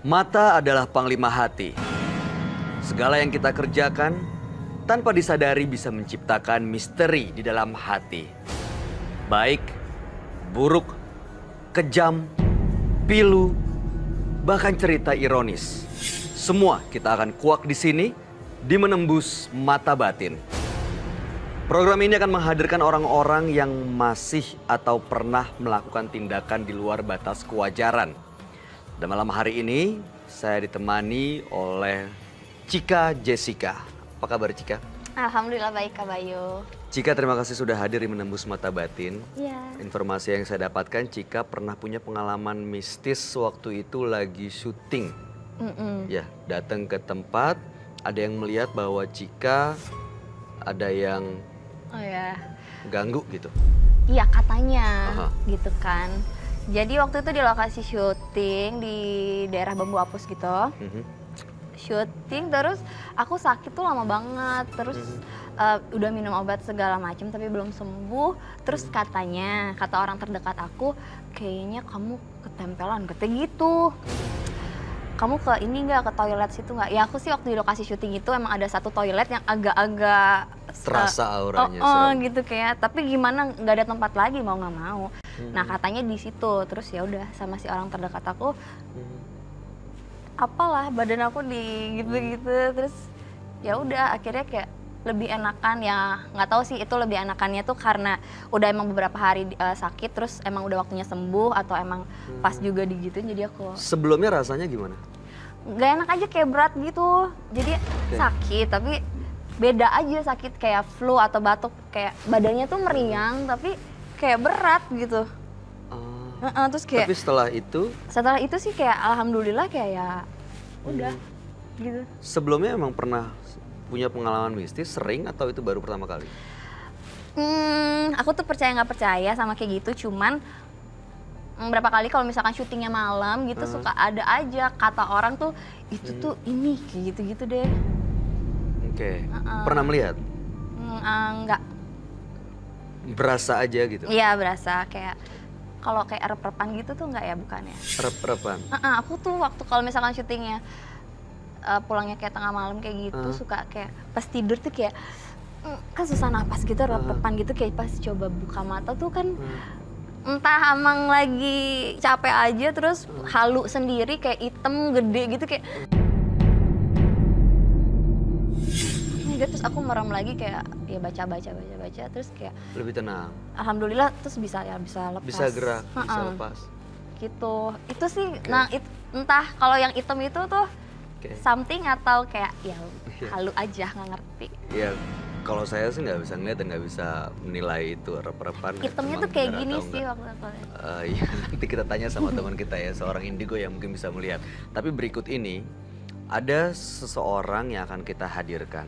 Mata adalah panglima hati. Segala yang kita kerjakan tanpa disadari bisa menciptakan misteri di dalam hati. Baik, buruk, kejam, pilu, bahkan cerita ironis. Semua kita akan kuak di sini di Menembus Mata Batin. Program ini akan menghadirkan orang-orang yang masih atau pernah melakukan tindakan di luar batas kewajaran. Dan malam hari ini saya ditemani oleh Cika Jessica. Apa kabar Cika? Alhamdulillah baik Kak Bayu. Cika, terima kasih sudah hadir di Menembus Mata Batin. Iya. Informasi yang saya dapatkan, Cika pernah punya pengalaman mistis waktu itu lagi syuting. Ya, datang ke tempat, ada yang melihat bahwa Cika ada yang ganggu gitu. Iya katanya, Aha. gitu kan. Jadi waktu itu di lokasi syuting di daerah Bambu Apus gitu. Syuting terus aku sakit tuh lama banget. Terus udah minum obat segala macam tapi belum sembuh. Terus kata orang terdekat aku, kayaknya kamu ketempelan, katanya gitu. Kamu ke ini nggak, ke toilet situ nggak? Ya aku sih waktu di lokasi syuting itu emang ada satu toilet yang agak-agak Terasa auranya. gitu kayak. Tapi gimana, nggak ada tempat lagi mau nggak mau. Nah katanya di situ. Terus ya udah sama si orang terdekat aku, apalah badan aku di gitu-gitu. Terus ya udah akhirnya kayak lebih enakan ya, nggak tahu sih itu lebih enakannya tuh karena udah emang beberapa hari sakit terus emang udah waktunya sembuh atau emang pas juga digituin jadi aku Sebelumnya rasanya gimana? nggak enak aja, kayak berat gitu. Jadi sakit tapi beda aja, sakit kayak flu atau batuk, kayak badannya tuh meriang tapi kayak berat gitu. Terus kayak Tapi setelah itu sih kayak alhamdulillah kayak ya udah gitu. sebelumnya emang pernah punya pengalaman mistis, sering atau itu baru pertama kali? Aku tuh percaya nggak percaya sama kayak gitu, cuman berapa kali kalau misalkan syutingnya malam gitu suka ada aja kata orang tuh itu tuh ini kayak gitu-gitu deh. Oke. Pernah melihat? Enggak. Berasa aja gitu? Iya berasa kayak kalau kayak rep-repan gitu tuh enggak ya, bukan ya? Rep-repan? Aku tuh waktu kalau misalkan syutingnya pulangnya kayak tengah malam kayak gitu suka kayak pas tidur tuh kayak kan susah napas gitu, rep-repan gitu, kayak pas coba buka mata tuh kan entah emang lagi capek aja terus halu sendiri kayak item gede gitu kayak terus aku merem lagi kayak ya baca terus kayak Lebih tenang? alhamdulillah terus bisa lepas, Bisa gerak, bisa lepas? gitu. Itu sih nah entah kalau yang item itu tuh something atau kayak ya halu aja, nggak ngerti. Iya, kalau saya sih nggak bisa ngeliat dan nggak bisa menilai itu rep-repan. Itemnya tuh kayak gini sih waktu itu. Iya, nanti kita tanya sama teman kita ya, seorang indigo yang mungkin bisa melihat. Tapi berikut ini ada seseorang yang akan kita hadirkan.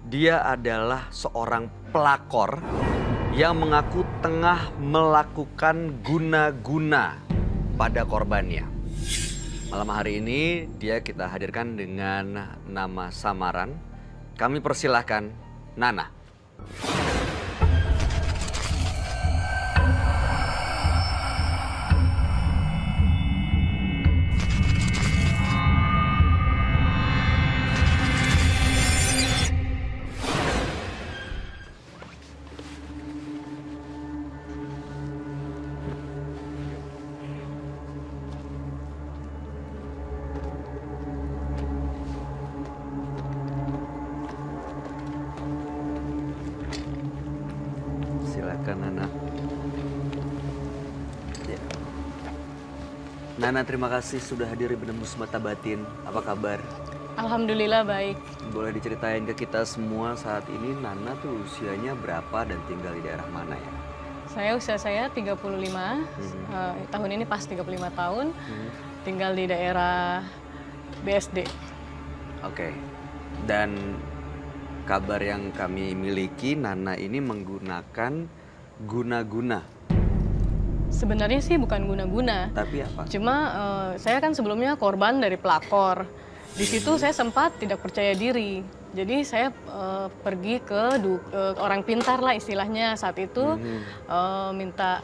Dia adalah seorang pelakor yang mengaku tengah melakukan guna-guna pada korbannya. Malam hari ini dia kita hadirkan dengan nama samaran. Kami persilahkan Nana. Silakan Nana. Ya. Nana, terima kasih sudah hadir di Menembus Mata Batin. Apa kabar? Alhamdulillah baik. Boleh diceritain ke kita semua saat ini Nana tuh usianya berapa dan tinggal di daerah mana ya? Usia saya 35, tahun ini pas 35 tahun, tinggal di daerah BSD. Oke. Dan kabar yang kami miliki, Nana ini menggunakan guna-guna. Sebenarnya sih bukan guna-guna. Tapi apa? Cuma saya kan sebelumnya korban dari pelakor. Di situ saya sempat tidak percaya diri. Jadi saya pergi ke orang pintar lah istilahnya saat itu, minta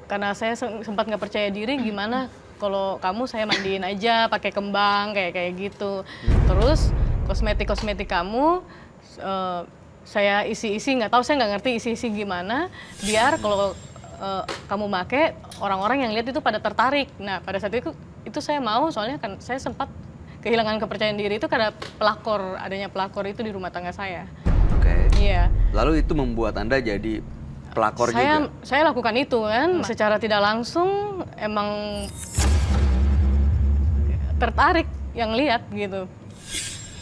karena saya sempat nggak percaya diri gimana kalau kamu saya mandiin aja pakai kembang kayak gitu. Terus kosmetik kamu saya isi-isi, nggak tahu, saya nggak ngerti isi-isi gimana, biar kalau kamu make, orang-orang yang lihat itu pada tertarik. Nah, pada saat itu saya mau, soalnya kan saya sempat kehilangan kepercayaan diri itu karena adanya pelakor itu di rumah tangga saya. Oke. Iya. Lalu itu membuat Anda jadi pelakor juga? Saya lakukan itu kan, secara tidak langsung emang tertarik yang lihat gitu.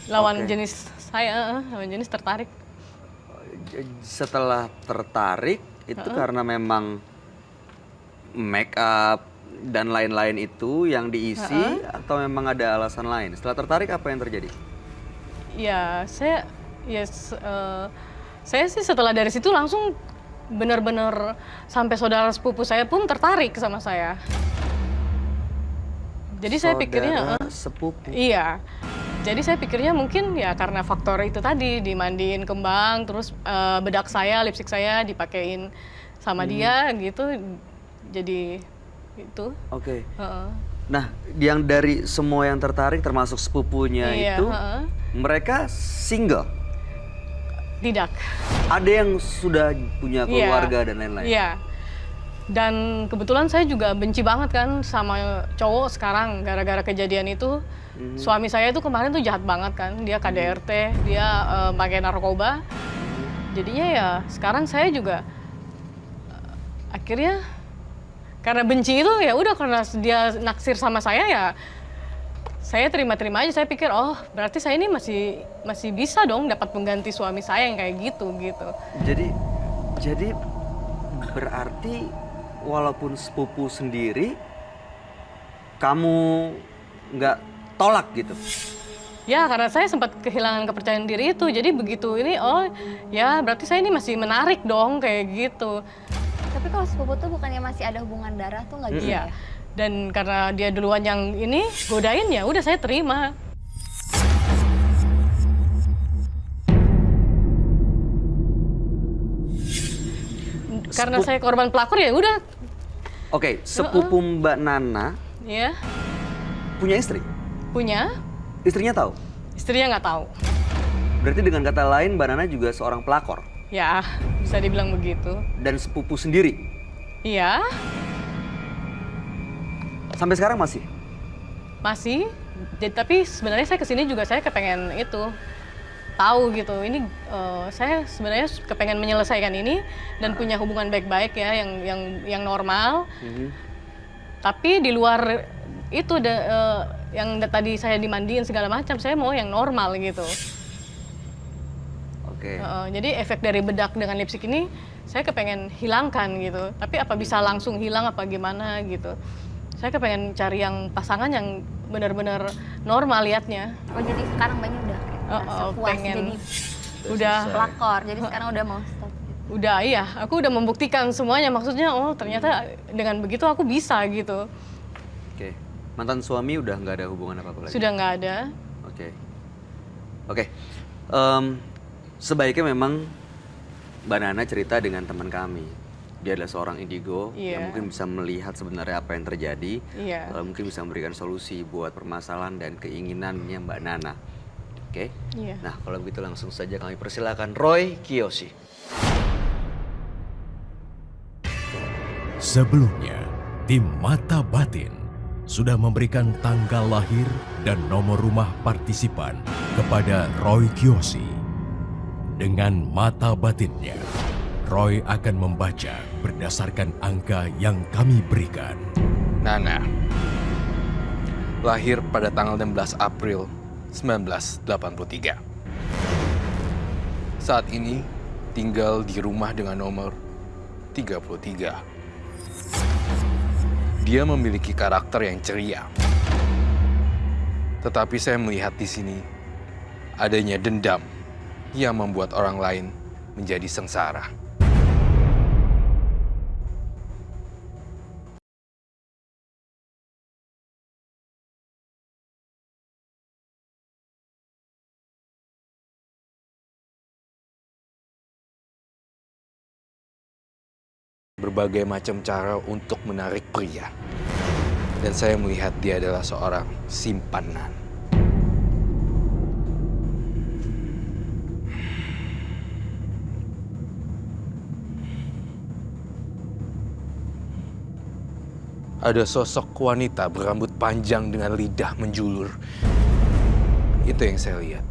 Lawan jenis saya, lawan jenis tertarik. Setelah tertarik itu karena memang make up dan lain-lain itu yang diisi atau memang ada alasan lain? Setelah tertarik apa yang terjadi? Ya, saya sih setelah dari situ langsung benar-benar sampai saudara sepupu saya pun tertarik sama saya. Jadi saya pikirnya sepupu. Iya. Jadi saya pikirnya mungkin ya karena faktor itu tadi, dimandiin kembang, terus bedak saya, lipstik saya dipakein sama dia gitu. Jadi itu. Oke. Nah, yang dari semua yang tertarik termasuk sepupunya itu, mereka single? Tidak. Ada yang sudah punya keluarga dan lain-lain? Iya. Dan kebetulan saya juga benci banget kan sama cowok sekarang gara-gara kejadian itu. Suami saya itu kemarin tuh jahat banget kan, dia KDRT, dia pakai narkoba. Jadinya ya sekarang saya juga akhirnya karena benci itu ya udah, karena dia naksir sama saya ya saya terima-terima aja. Saya pikir oh berarti saya ini masih bisa dong dapat pengganti suami saya yang kayak gitu. Jadi berarti walaupun sepupu sendiri kamu nggak tolak gitu? Ya karena saya sempat kehilangan kepercayaan diri itu. Jadi begitu ini oh ya berarti saya ini masih menarik dong kayak gitu. Tapi kalau sepupu tuh bukannya masih ada hubungan darah tuh nggak gitu ya? Dan karena dia duluan yang ini godain ya udah saya terima. Karena saya korban pelakor ya udah. Oke, sepupu Mbak Nana punya istri? Punya. Istrinya tahu? Istrinya nggak tahu. Berarti dengan kata lain Mbak Nana juga seorang pelakor? Ya, bisa dibilang begitu. Dan sepupu sendiri? Iya. Sampai sekarang masih? Masih. Jadi, tapi sebenarnya saya kesini juga saya kepengen itu. Tahu gitu, ini saya sebenarnya kepengen menyelesaikan ini dan punya hubungan baik-baik ya, yang normal. Tapi di luar itu yang tadi saya dimandiin segala macam, saya mau yang normal gitu. Oke. Jadi efek dari bedak dengan lipstik ini saya kepengen hilangkan gitu. Tapi apa bisa langsung hilang apa gimana gitu. Saya kepengen cari yang pasangan yang benar-benar normal liatnya. Oh jadi sekarang banyak udah kayak puas pengen. jadi Udah pelakor, jadi sekarang udah mau stop gitu. Udah iya, aku udah membuktikan semuanya. Maksudnya oh ternyata dengan begitu aku bisa gitu. Oke. Mantan suami udah nggak ada hubungan apa-apa lagi? Sudah nggak ada. Oke. Sebaiknya memang Mbak Nana cerita dengan teman kami. Dia adalah seorang indigo yang mungkin bisa melihat sebenarnya apa yang terjadi. Mungkin bisa memberikan solusi buat permasalahan dan keinginannya Mbak Nana. Oke? Nah, kalau begitu langsung saja kami persilakan Roy Kiyoshi. Sebelumnya, tim Mata Batin sudah memberikan tanggal lahir dan nomor rumah partisipan kepada Roy Kiyoshi. Dengan mata batinnya, Roy akan membaca berdasarkan angka yang kami berikan. Nana, lahir pada tanggal 16 April 1983. Saat ini tinggal di rumah dengan nomor 33. Dia memiliki karakter yang ceria. Tetapi saya melihat di sini adanya dendam yang membuat orang lain menjadi sengsara. Berbagai macam cara untuk menarik pria. Dan saya melihat dia adalah seorang simpanan. Ada sosok wanita berambut panjang dengan lidah menjulur. Itu yang saya lihat.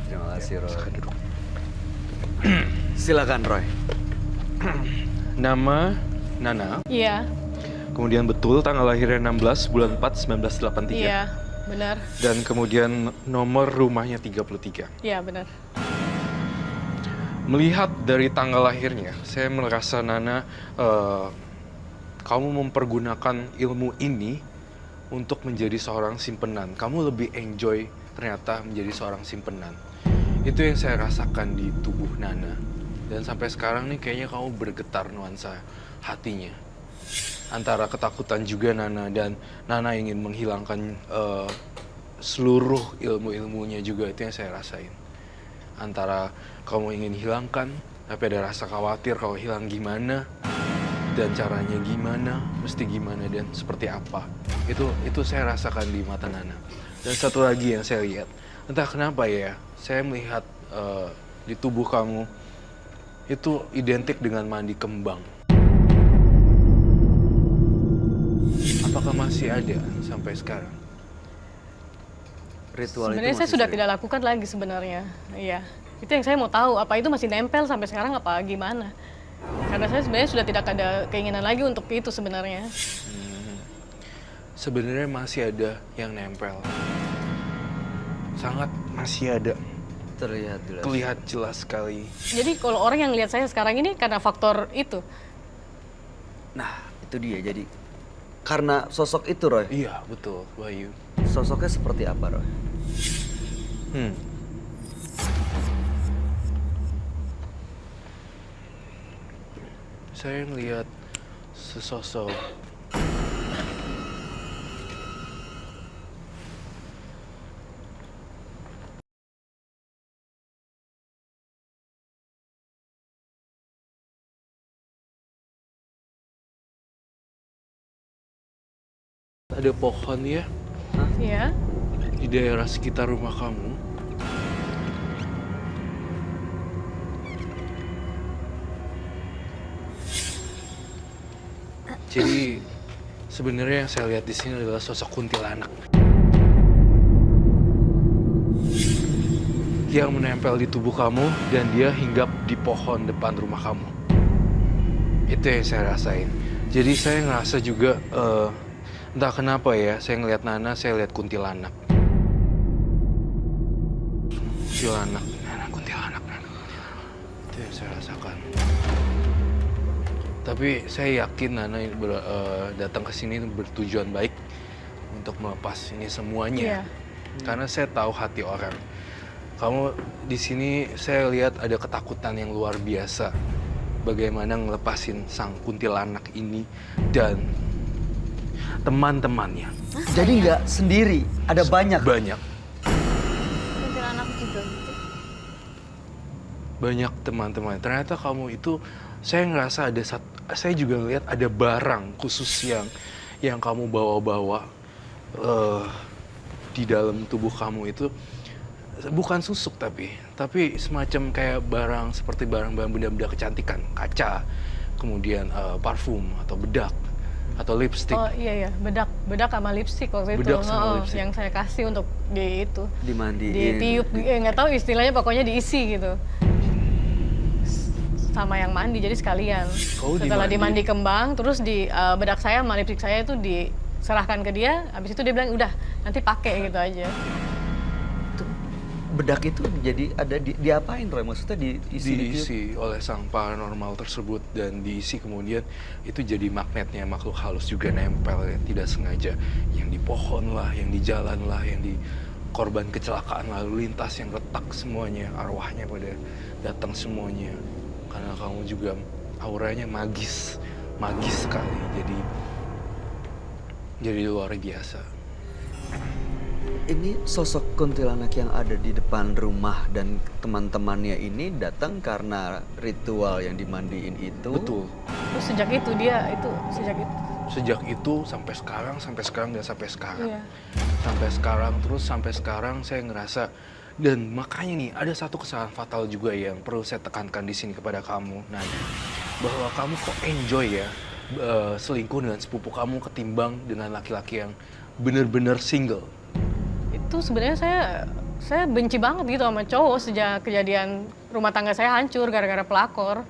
Terima kasih, Roy. Silakan duduk. Silakan, Roy. Nama Nana. Iya, Kemudian betul tanggal lahirnya 16 bulan 4 1983. iya, benar. Dan kemudian nomor rumahnya 33. Iya, benar. Melihat dari tanggal lahirnya, saya merasa Nana, kamu mempergunakan ilmu ini untuk menjadi seorang simpenan. Kamu lebih enjoy ternyata menjadi seorang simpenan. Itu yang saya rasakan di tubuh Nana. Dan sampai sekarang nih kayaknya kamu bergetar nuansa hatinya. Antara ketakutan juga Nana, dan Nana ingin menghilangkan seluruh ilmu-ilmunya juga. Itu yang saya rasain. Antara kamu ingin hilangkan, tapi ada rasa khawatir kalau hilang gimana, dan caranya gimana, mesti gimana, dan seperti apa. Itu saya rasakan di mata Nana. Dan satu lagi yang saya lihat, entah kenapa ya, saya melihat di tubuh kamu itu identik dengan mandi kembang. Apakah masih ada sampai sekarang? Ritual Sebenarnya itu saya masih sudah sering. tidak lakukan lagi sebenarnya. Iya. Itu yang saya mau tahu, apa itu masih nempel sampai sekarang apa gimana? Karena saya sebenarnya sudah tidak ada keinginan lagi untuk itu sebenarnya. Sebenarnya masih ada yang nempel. Sangat masih ada. Terlihat jelas. Terlihat jelas sekali. Jadi kalau orang yang lihat saya sekarang ini karena faktor itu. Nah, itu dia. Jadi karena sosok itu, Roy. Iya, betul, Bayu. Sosoknya seperti apa, Roy? Saya ngelihat sesosok. Ada pohon ya Iya. di daerah sekitar rumah kamu. Jadi sebenarnya yang saya lihat di sini adalah sosok kuntilanak yang menempel di tubuh kamu dan dia hinggap di pohon depan rumah kamu. Itu yang saya rasain. Jadi saya ngerasa juga entah kenapa ya, saya ngelihat Nana, saya lihat kuntilanak. Kuntilanak, Nana, kuntilanak, Nana. Itu yang saya rasakan. Tapi saya yakin Nana datang ke sini bertujuan baik untuk melepas ini semuanya. Iya. Karena saya tahu hati orang. Kamu di sini saya lihat ada ketakutan yang luar biasa. Bagaimana ngelepasin sang kuntilanak ini dan teman-temannya. Jadi nggak sendiri, ada banyak. Banyak. Kuntilanak juga gitu. Banyak teman-teman. Ternyata kamu itu, saya ngerasa saya juga lihat ada barang khusus yang kamu bawa-bawa di dalam tubuh kamu itu. Bukan susuk tapi semacam kayak barang seperti barang-barang benda-benda kecantikan, kaca, kemudian parfum atau bedak atau lipstick. Oh iya ya, bedak sama lipstick waktu itu. Bedak sama lipstick. Yang saya kasih untuk di itu. Dimandiin. Ditiup, nggak tahu istilahnya, pokoknya diisi gitu. Sama yang mandi, jadi sekalian. Oh, Setelah dimandi. dimandi kembang, terus di bedak saya sama lipstick saya itu diserahkan ke dia. Habis itu dia bilang udah nanti pakai gitu aja. Bedak itu jadi ada diapain, Roy? Maksudnya diisi? Diisi oleh sang paranormal tersebut dan diisi kemudian itu jadi magnetnya makhluk halus juga nempel ya, tidak sengaja. Yang di pohon lah, yang di jalan lah, yang di korban kecelakaan lalu lintas yang retak semuanya, arwahnya pada datang semuanya. Karena kamu juga auranya magis sekali. Jadi jadi luar biasa. Ini sosok kuntilanak yang ada di depan rumah dan teman-temannya ini datang karena ritual yang dimandiin itu. Betul. Terus sejak itu dia itu sejak itu. Sejak itu sampai sekarang dan sampai sekarang. Iya. Sampai sekarang saya ngerasa, dan makanya nih ada satu kesalahan fatal juga yang perlu saya tekankan di sini kepada kamu, Nana, bahwa kamu kok enjoy ya selingkuh dengan sepupu kamu ketimbang dengan laki-laki yang bener-bener single. Itu sebenarnya saya benci banget gitu sama cowok sejak kejadian rumah tangga saya hancur gara-gara pelakor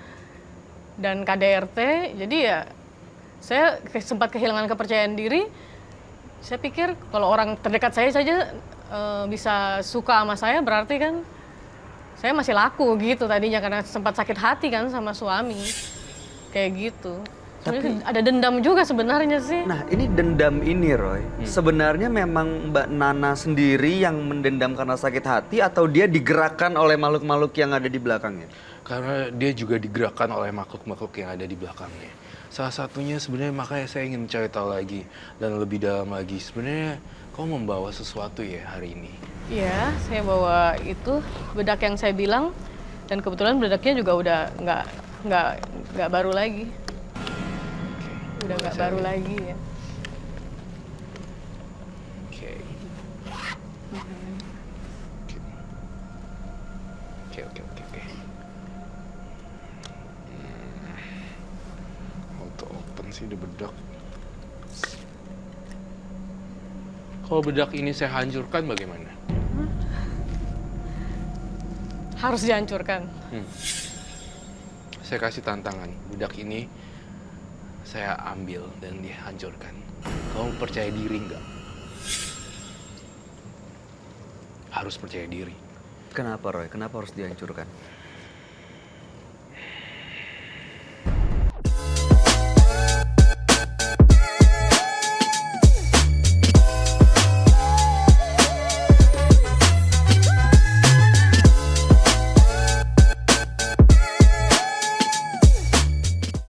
dan KDRT. Jadi ya saya sempat kehilangan kepercayaan diri. Saya pikir kalau orang terdekat saya saja bisa suka sama saya, berarti kan saya masih laku gitu tadinya, karena sempat sakit hati kan sama suami. Kayak gitu. Sebenarnya ada dendam juga sebenarnya sih. Nah, ini dendam ini, Roy. Sebenarnya memang Mbak Nana sendiri yang mendendam karena sakit hati atau dia digerakkan oleh makhluk-makhluk yang ada di belakangnya? Karena dia juga digerakkan oleh makhluk-makhluk yang ada di belakangnya. Salah satunya sebenarnya, makanya saya ingin mencari tahu lagi dan lebih dalam lagi. Sebenarnya kamu membawa sesuatu ya hari ini? Iya, saya bawa itu bedak yang saya bilang, dan kebetulan bedaknya juga udah nggak baru lagi. Udah nggak baru lagi ya. Oke. Oke. Auto open sih di bedak. Kalau bedak ini saya hancurkan bagaimana? Harus dihancurkan. Saya kasih tantangan, bedak ini saya ambil dan dihancurkan. Kamu percaya diri nggak? Harus percaya diri. Kenapa, Roy? Kenapa harus dihancurkan?